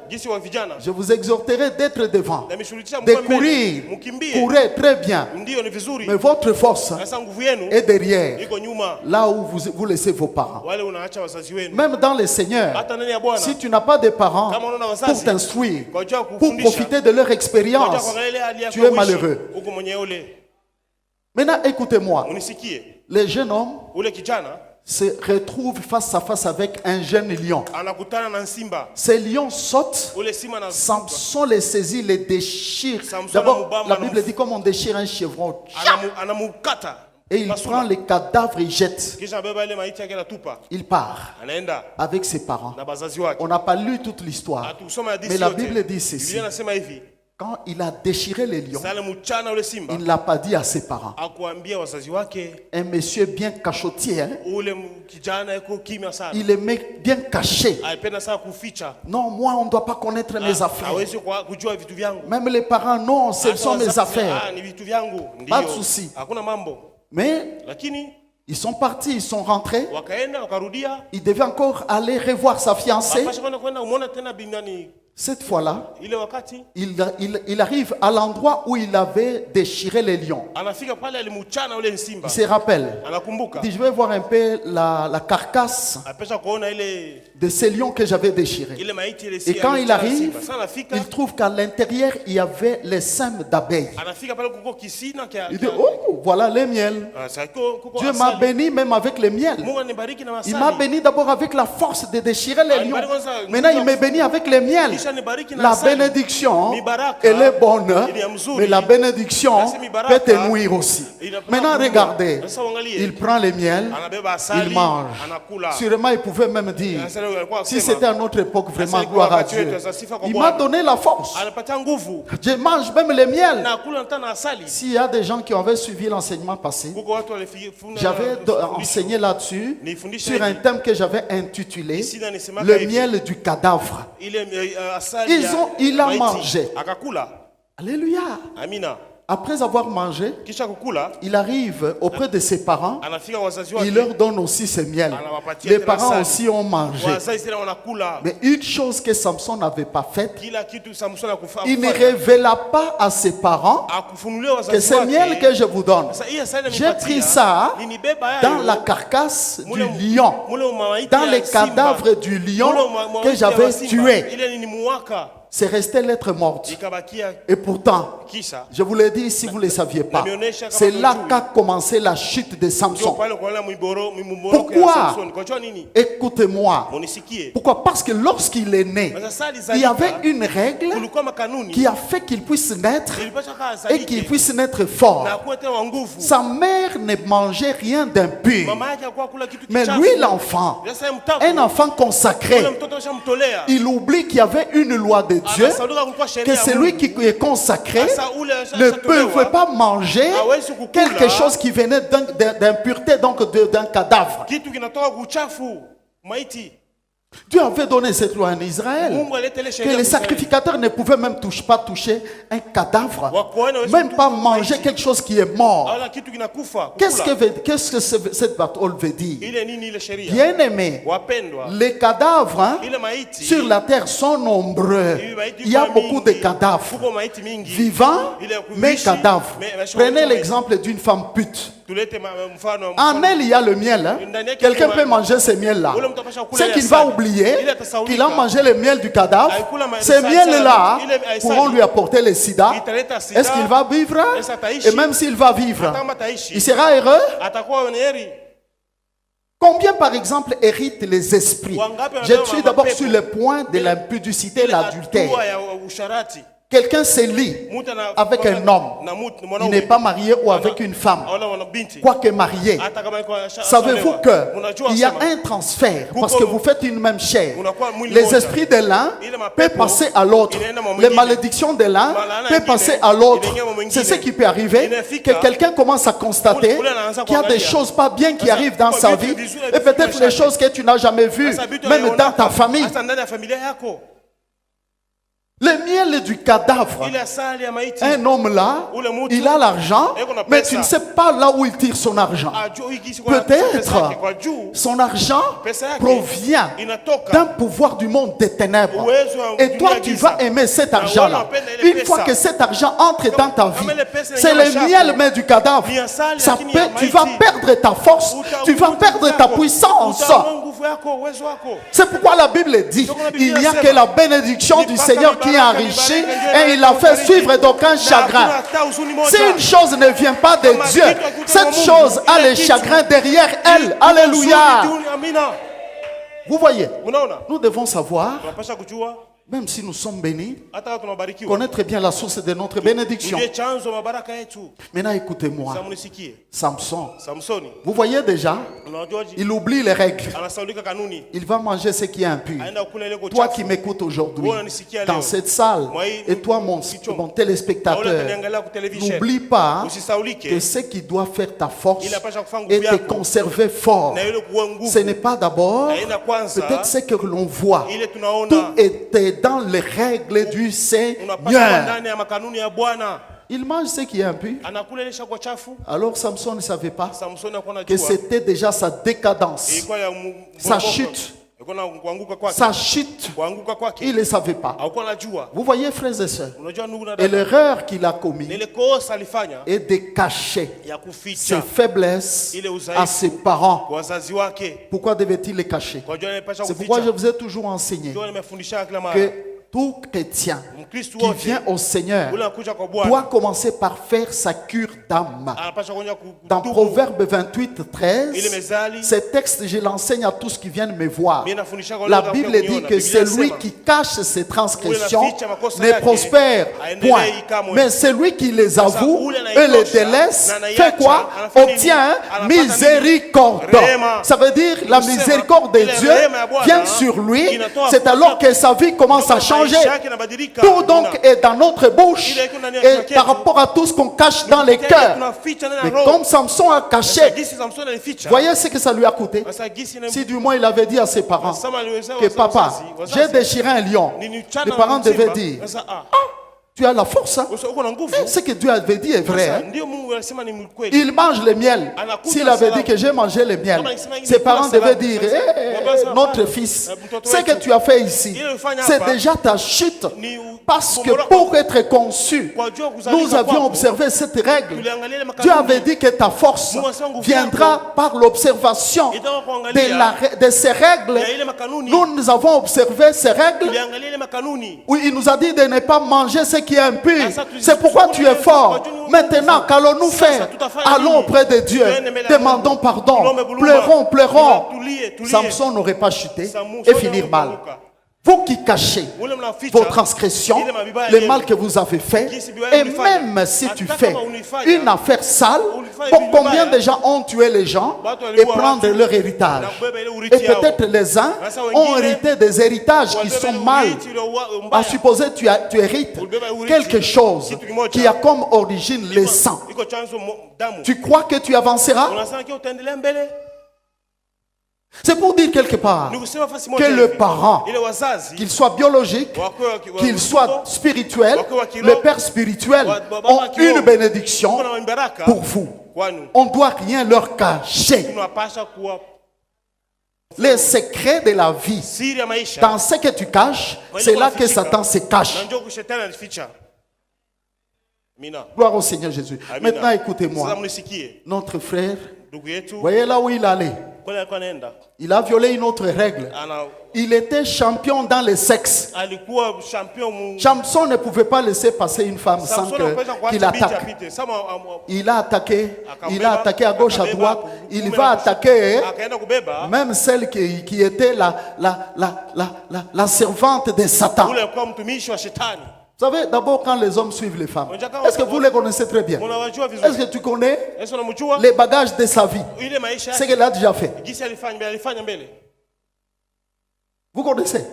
Speaker 1: je vous exhorterai d'être devant, de courir, courez très bien, mais votre force est derrière, là où vous laissez vos parents. Même dans le Seigneur, si tu n'as pas de parents pour t'instruire, pour profiter de leur expérience, tu es malheureux. Maintenant, écoutez-moi. le jeune homme se retrouve face à face avec un jeune lion. Ce lion saute, Samson les saisit, les déchire. D'abord, la Bible dit comme on déchire un chevreau. Et il prend les cadavres et jette. Il part avec ses parents. On n'a pas lu toute l'histoire. Mais la Bible dit ceci. Quand il a déchiré les lions, il ne l'a pas dit à ses parents. Un monsieur bien cachotier, hein? Il est bien caché. Non, moi on ne doit pas connaître mes affaires. Même les parents, non, ce sont mes affaires. Pas de souci. Mais ils sont partis, ils sont rentrés. Il devait encore aller revoir sa fiancée. Cette fois-là, il arrive à l'endroit où il avait déchiré les lions. Il se rappelle. Il dit, je vais voir un peu la carcasse de ces lions que j'avais déchirés. Et quand il arrive, il trouve qu'à l'intérieur, il y avait les sèmes d'abeilles. Il dit, oh, voilà les miels. Dieu m'a béni même avec les miels. Il m'a béni d'abord avec la force de déchirer les lions. Maintenant, il m'a béni avec les miels. La bénédiction, elle est bonne, mais la bénédiction peut te nuire aussi. Maintenant, regardez, il prend les miels, il mange. Sûrement, il pouvait même dire, si c'était à notre époque, vraiment, gloire à Dieu. Il m'a donné la force. Je mange même les miels. S'il y a des gens qui avaient suivi l'enseignement passé, j'avais enseigné là-dessus, sur un thème que j'avais intitulé « Le miel du cadavre ». Il a mangé. Alléluia. Après avoir mangé, il arrive auprès de ses parents. Il leur donne aussi ce miel. Les parents aussi ont mangé. Mais une chose que Samson n'avait pas faite, il ne révéla pas à ses parents que ce miel que je vous donne, j'ai pris ça dans la carcasse du lion, dans les cadavres du lion que j'avais tué. C'est resté lettre morte. Et pourtant, je vous l'ai dit si vous ne le saviez pas, c'est là qu'a commencé la chute de Samson. Pourquoi? Écoutez-moi. Pourquoi? Parce que lorsqu'il est né, il y avait une règle qui a fait qu'il puisse naître et qu'il puisse naître fort. Sa mère ne mangeait rien d'impur. Mais lui, l'enfant, un enfant consacré, il oublie qu'il y avait une loi de Dieu, que celui qui est consacré ne pouvait pas manger quelque chose qui venait d'impureté, donc d'un cadavre. Dieu avait donné cette loi en Israël, que les sacrificateurs ne pouvaient même pas toucher un cadavre, même pas manger quelque chose qui est mort. Qu'est-ce que cette parole veut dire? Bien aimé, les cadavres, hein, sur la terre sont nombreux. Il y a beaucoup de cadavres, vivants mais cadavres. Prenez l'exemple d'une femme pute. En elle, il y a le miel. Hein? Quelqu'un peut manger ce miel-là. C'est qu'il va oublier qu'il a mangé le miel du cadavre. Ces miels-là pourront lui apporter le sida. Est-ce qu'il va vivre? Et même s'il va vivre, il sera heureux? Combien, par exemple, héritent les esprits? Je suis d'abord sur le point de l'impudicité et l'adultère. Quelqu'un se lie avec un homme, il n'est pas marié ou avec une femme, quoique marié. Savez-vous qu'il y a un transfert parce que vous faites une même chair. Les esprits de l'un peuvent passer à l'autre. Les malédictions de l'un peuvent passer à l'autre. C'est ce qui peut arriver, que quelqu'un commence à constater qu'il y a des choses pas bien qui arrivent dans sa vie et peut-être des choses que tu n'as jamais vues, même dans ta famille. Le miel du cadavre. Un homme là, il a l'argent, mais tu ne sais pas là où il tire son argent. Peut-être son argent provient d'un pouvoir du monde des ténèbres. Et toi, tu vas aimer cet argent-là. Une fois que cet argent entre dans ta vie, c'est le miel mais du cadavre. Tu vas perdre ta force, tu vas perdre ta puissance. C'est pourquoi la Bible dit, il n'y a que la bénédiction du Seigneur qui enrichit et il a fait suivre d'aucun chagrin. Si une chose ne vient pas de Dieu, cette chose a les chagrins derrière elle. Alléluia. Vous voyez, nous devons savoir, même si nous sommes bénis, connaître bien la source de notre bénédiction. Maintenant, écoutez-moi. Samson. Vous voyez déjà, il oublie les règles. Il va manger ce qui est impur. Toi qui m'écoutes aujourd'hui, dans cette salle, et toi, mon téléspectateur, n'oublie pas que ce qui doit faire ta force et te conserver fort, ce n'est pas d'abord peut-être ce que l'on voit. Tout était dans les règles du Seigneur. Il mange ce qui est impur. Alors Samson ne savait pas que c'était déjà sa décadence, sa chute. Sa chute, il ne le savait pas. Vous voyez, frères et sœurs, et l'erreur qu'il a commise est de cacher ses faiblesses à ses parents. Pourquoi devait-il les cacher? C'est pourquoi je vous ai toujours enseigné que tout chrétien qui vient au Seigneur doit commencer par faire sa cure d'âme. Dans Proverbe 28, 13, ce texte, je l'enseigne à tous qui viennent me voir. La Bible dit que celui qui cache ses transgressions ne prospère point. Mais celui qui les avoue et les délaisse, fait quoi? Obtient miséricorde. Ça veut dire la miséricorde de Dieu vient sur lui. C'est alors que sa vie commence à changer. Tout donc est dans notre bouche et par rapport à tout ce qu'on cache dans les cœurs. Mais comme Samson a caché, voyez ce que ça lui a coûté. Si du moins il avait dit à ses parents que papa, j'ai déchiré un lion, les parents devaient dire, tu as la force. Hein? Ce que Dieu avait dit est vrai. Hein? Il mange le miel. S'il avait dit que j'ai mangé le miel, ses parents devaient dire, notre fils, ce que tu as fait ici, c'est déjà ta chute. Parce que pour être conçu, nous avions observé cette règle. Dieu avait dit que ta force viendra par l'observation de ces règles. Nous avons observé ces règles. Oui, il nous a dit de ne pas manger ce qui est impur. C'est pourquoi tu es fort. Maintenant, qu'allons-nous faire? Allons auprès de Dieu. Demandons pardon. Pleurons. Samson n'aurait pas chuté et finir mal. Vous qui cachez vos transgressions, le mal que vous avez fait, et même si tu fais une affaire sale, combien de gens ont tué les gens et prendre leur héritage? Et peut-être les uns ont hérité des héritages qui sont mal. À supposer tu hérites quelque chose qui a comme origine le sang. Tu crois que tu avanceras? C'est pour dire quelque part que le parent, qu'il soit biologique, qu'il soit spirituel, le père spirituel ont une bénédiction pour vous. On ne doit rien leur cacher. Les secrets de la vie, dans ce que tu caches, c'est là que Satan se cache. Gloire au Seigneur Jésus. Maintenant écoutez-moi. Notre frère, voyez là où il allait. Il a violé une autre règle. Il était champion dans le sexe. Samson ne pouvait pas laisser passer une femme sans qu'il attaque. Il a attaqué à gauche, à droite. Il va attaquer même celle qui était la servante de Satan. Vous savez, d'abord quand les hommes suivent les femmes, est-ce que vous les connaissez très bien? Est-ce que tu connais les bagages de sa vie? Ce qu'elle a déjà fait. Vous connaissez?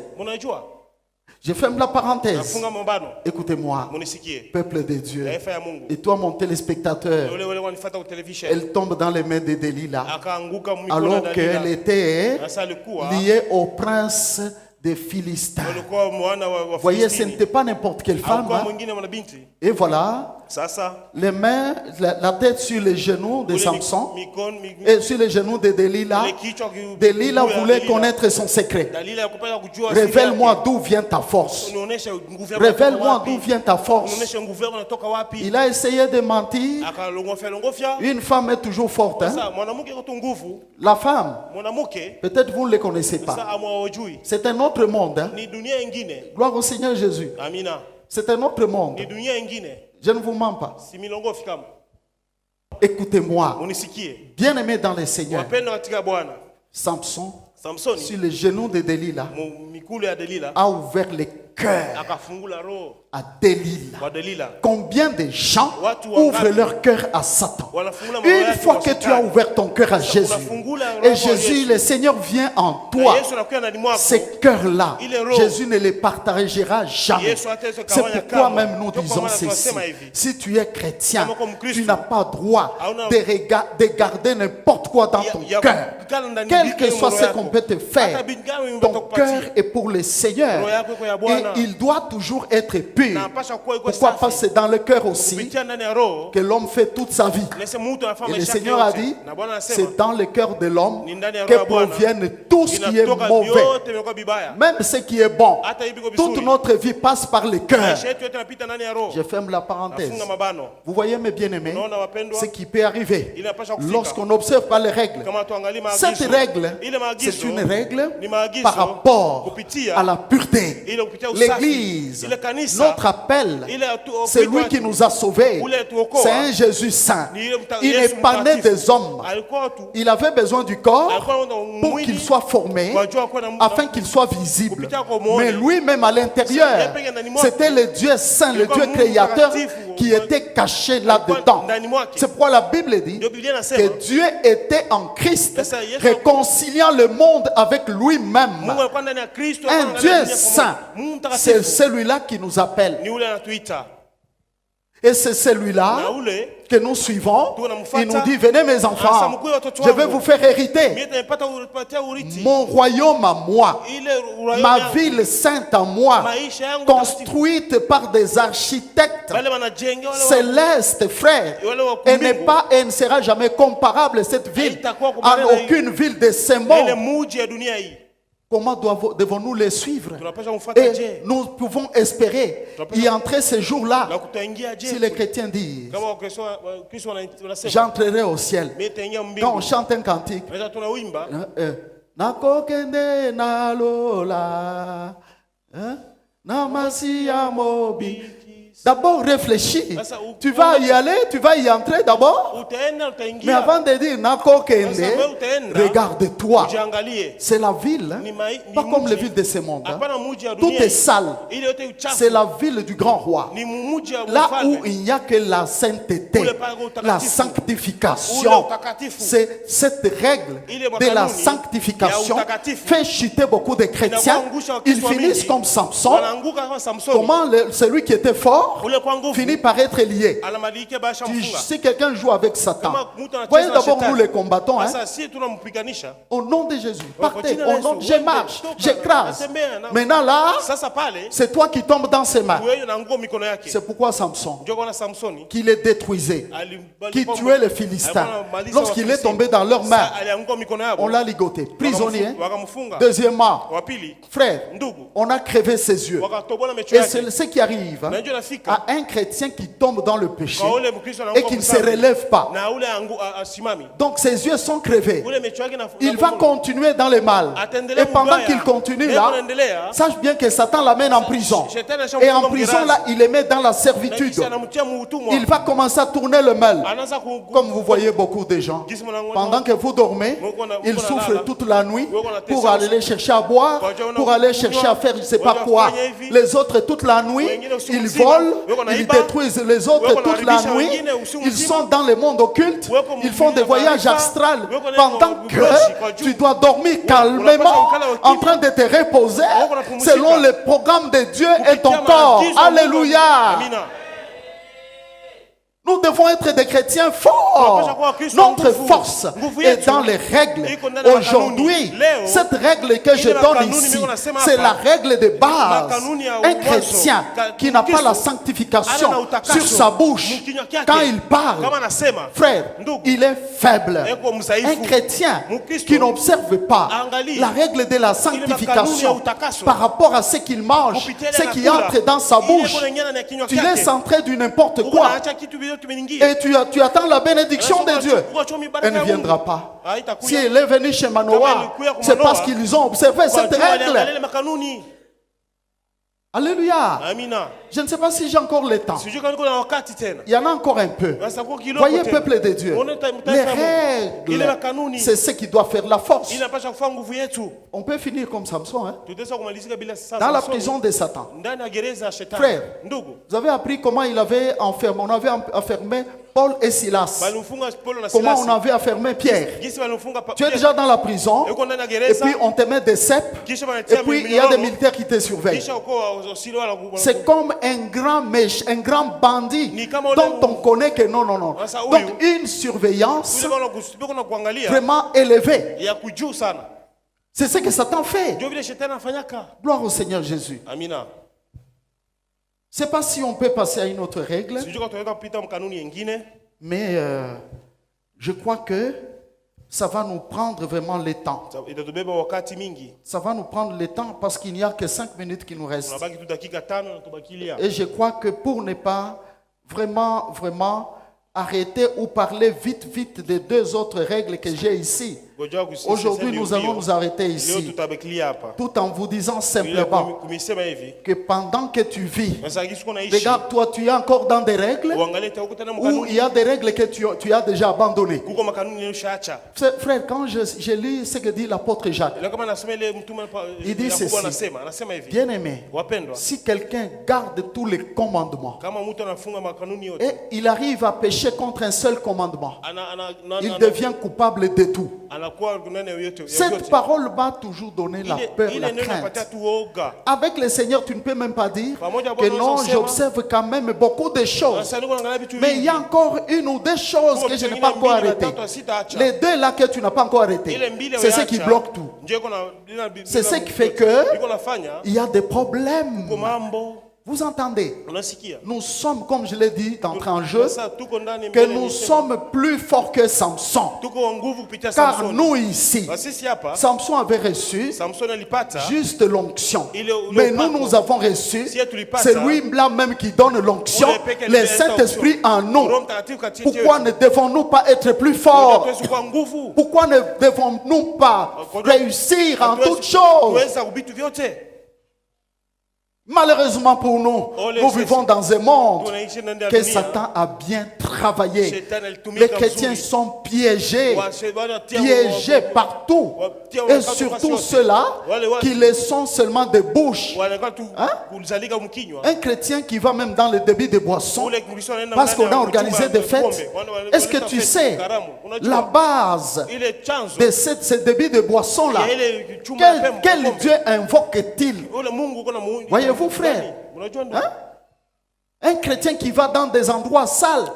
Speaker 1: Je ferme la parenthèse. Écoutez-moi, peuple de Dieu, et toi mon téléspectateur, elle tombe dans les mains de Delilah alors qu'elle était liée au prince des Philistins. Vous voyez, ce n'était pas n'importe quelle femme. Hein? Et voilà, les mains, la tête sur les genoux de Samson et sur les genoux de Delilah. Delilah voulait connaître son secret. Révèle-moi d'où vient ta force. Révèle-moi d'où vient ta force. Il a essayé de mentir. Une femme est toujours forte. Hein? La femme, peut-être vous ne le connaissez pas. C'est un autre monde. Hein? Gloire au Seigneur Jésus. C'est un autre monde. Je ne vous mens pas. Écoutez-moi. Bien-aimé dans le Seigneur. Samson, sur les genoux de Delilah, a ouvert les cœurs à Delilah. Combien de gens ouvrent leur cœur à Satan? Une fois que tu as ouvert ton cœur à Jésus, et Jésus, le Seigneur vient en toi, ces cœurs-là, Jésus ne les partagera jamais. C'est pourquoi même nous disons ceci. Si tu es chrétien, tu n'as pas droit de garder n'importe quoi dans ton cœur. Quel que soit ce qu'on peut te faire, ton cœur est pour le Seigneur. Et il doit toujours être pur. Pourquoi? Parce que c'est dans le cœur aussi que l'homme fait toute sa vie. Et le Seigneur a dit, c'est dans le cœur de l'homme que proviennent tout ce qui est mauvais. Même ce qui est bon. Toute notre vie passe par le cœur. Je ferme la parenthèse. Vous voyez mes bien-aimés, ce qui peut arriver lorsqu'on n'observe pas les règles. Cette règle, c'est une règle par rapport à la pureté. L'Église, notre appel, c'est lui qui nous a sauvés. C'est un Jésus saint. Il n'est pas né des hommes. Il avait besoin du corps pour qu'il soit formé, afin qu'il soit visible. Mais lui-même à l'intérieur, c'était le Dieu saint, le Dieu créateur qui était caché là-dedans. C'est pourquoi la Bible dit que Dieu était en Christ, réconciliant le monde avec lui-même. Un Dieu saint, c'est celui-là qui nous appelle. Et c'est celui-là que nous suivons. Il nous dit, venez mes enfants, je vais vous faire hériter mon royaume à moi, ma ville sainte à moi, construite par des architectes célestes, frères. Et ne sera jamais comparable cette ville à aucune ville de ce monde. Comment devons-nous les suivre? Et nous pouvons espérer y entrer ce jour-là. Si les chrétiens disent, j'entrerai au ciel. Quand on chante un cantique, Nakokende na lola, namasi amobi. D'abord réfléchis. Tu vas y aller, tu vas y entrer d'abord. Mais avant de dire Nako Kende, regarde-toi. C'est la ville, hein? Pas comme les villes de ce monde. Hein? Tout est sale. C'est la ville du grand roi. Là où il n'y a que la sainteté, la sanctification. C'est cette règle de la sanctification fait chuter beaucoup de chrétiens. Ils finissent comme Samson. Comment celui qui était fort finit par être lié. Si quelqu'un joue avec Satan, voyez d'abord nous les combattons. Hein? Au nom de Jésus, partez. Au nom, je marche, j'écrase. Maintenant là, c'est toi qui tombes dans ses mains. C'est pourquoi Samson, qui les détruisait, qui tuait les Philistins, lorsqu'il est tombé dans leurs mains, on l'a ligoté, prisonnier. Deuxièmement, frère, on a crevé ses yeux. Et c'est ce qui arrive à un chrétien qui tombe dans le péché et qui ne se relève pas. Donc ses yeux sont crevés. Il va continuer dans le mal. Et pendant qu'il continue là, sache bien que Satan l'amène en prison. Et en prison là, il les met dans la servitude. Il va commencer à tourner le mal. Comme vous voyez beaucoup de gens, pendant que vous dormez, ils souffrent toute la nuit pour aller chercher à boire, pour aller chercher à faire je ne sais pas quoi. Les autres toute la nuit, ils volent. Ils détruisent les autres toute la nuit. Ils sont dans le monde occulte. Ils font des voyages astrales. Pendant que tu dois dormir calmement, en train de te reposer, selon le programme de Dieu et ton corps. Alléluia. Nous devons être des chrétiens forts. Notre force est dans les règles. Aujourd'hui, cette règle que je donne ici, c'est la règle de base. Un chrétien qui n'a pas la sanctification sur sa bouche, quand il parle, frère, il est faible. Un chrétien qui n'observe pas la règle de la sanctification par rapport à ce qu'il mange, ce qui entre dans sa bouche, tu laisses entrer du n'importe quoi. Et tu attends la bénédiction de Dieu. Elle ne viendra pas. Si elle est venue chez Manoah, c'est parce qu'ils ont observé cette règle. Alléluia. Je ne sais pas si j'ai encore le temps. Il y en a encore un peu. Voyez, peuple de Dieu, les règles, c'est ce qui doit faire la force. On peut finir comme Samson, hein? Dans la prison de Satan. Frère, vous avez appris comment il avait enfermé. On avait enfermé Paul et Silas. Comment on avait enfermé Pierre. Tu es déjà dans la prison. Et puis on te met des cèpes. Et puis il y a des militaires qui te surveillent. C'est comme un grand bandit dont on connaît que non. Donc une surveillance vraiment élevée. C'est ce que Satan fait. Gloire au Seigneur Jésus. Je ne sais pas si on peut passer à une autre règle. Mais je crois que ça va nous prendre vraiment le temps. Ça va nous prendre le temps parce qu'il n'y a que 5 minutes qui nous restent. Et je crois que pour ne pas vraiment arrêter ou parler vite des 2 autres règles que j'ai ici. Aujourd'hui, nous allons nous arrêter ici, tout en vous disant simplement que pendant que tu vis, regarde, toi, tu es encore dans des règles ou il y a des règles que tu as déjà abandonnées. Frère, quand je lis ce que dit l'apôtre Jacques, il dit ceci: bien aimé, si quelqu'un garde tous les commandements et il arrive à pécher contre un seul commandement, il devient coupable de tout. Cette parole va toujours donner la peur, la crainte. Avec le Seigneur, tu ne peux même pas dire que non, j'observe quand même beaucoup de choses. Mais il y a encore 1 ou 2 choses que je n'ai pas encore arrêtées. Les 2 là que tu n'as pas encore arrêtées, c'est ce qui bloque tout. C'est ce qui fait que il y a des problèmes. Vous entendez? Nous sommes, comme je l'ai dit d'entrée en jeu, que nous sommes plus forts que Samson. Car nous ici, Samson avait reçu juste l'onction. Mais nous avons reçu, c'est lui-là même qui donne l'onction, le Saint-Esprit en nous. Pourquoi ne devons-nous pas être plus forts? Pourquoi ne devons-nous pas réussir en toutes choses? Malheureusement pour nous, nous vivons dans un monde que Satan a bien travaillé. Les chrétiens sont piégés partout. Et surtout ceux-là qui les sont seulement des bouches. Hein? Un chrétien qui va même dans le débit de boissons parce qu'on a organisé des fêtes. Est-ce que tu sais la base de ce débit de boissons-là? Quel Dieu invoque-t-il? Voyez-vous, frère, hein? Un chrétien qui va dans des endroits sales.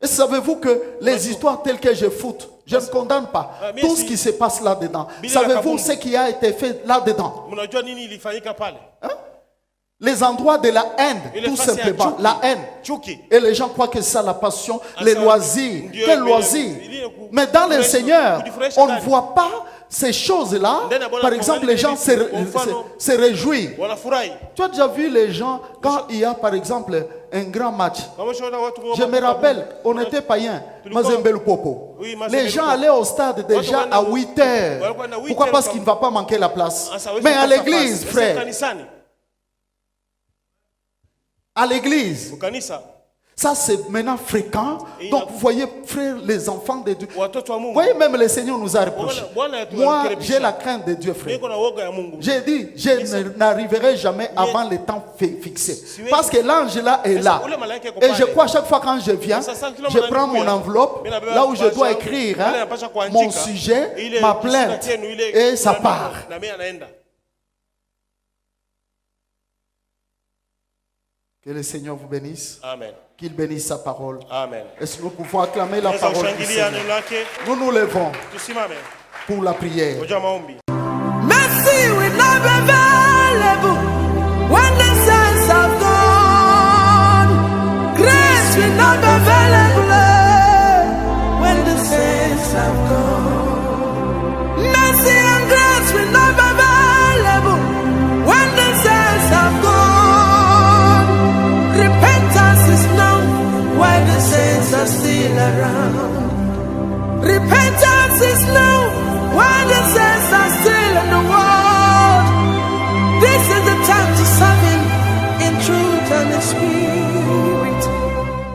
Speaker 1: Et savez-vous que les histoires telles que je foute, je ne condamne pas tout ce qui se passe là-dedans. Savez-vous ce qui a été fait là-dedans? Hein? Les endroits de la haine, tout simplement, la haine. Et les gens croient que c'est ça la passion, les loisirs. Quel loisir? Mais dans le Seigneur, on ne voit pas ces choses-là. Par exemple, les gens se réjouissent. Tu as déjà vu les gens, quand il y a par exemple un grand match. Je me rappelle, on était païens, Mazembel Popo. Les gens allaient au stade déjà à 8 heures. Pourquoi? Parce qu'il ne va pas manquer la place. Mais à l'église, frère, à l'église, ça c'est maintenant fréquent. Donc vous voyez, frère, les enfants de Dieu. Vous voyez, même le Seigneur nous a reproché. Moi, j'ai la crainte de Dieu, frère. J'ai dit, je n'arriverai jamais avant le temps fixé. Parce que l'ange là est là. Et je crois chaque fois quand je viens, je prends mon enveloppe, là où je dois écrire mon sujet, ma plainte, et ça part. Que le Seigneur vous bénisse.
Speaker 3: Amen.
Speaker 1: Qu'il bénisse sa parole.
Speaker 3: Amen.
Speaker 1: Est-ce que nous pouvons acclamer la parole du Seigneur? Nous nous levons pour la prière.
Speaker 4: Mercy will not be available when the saints have gone. Grace will not be available when the saints have gone.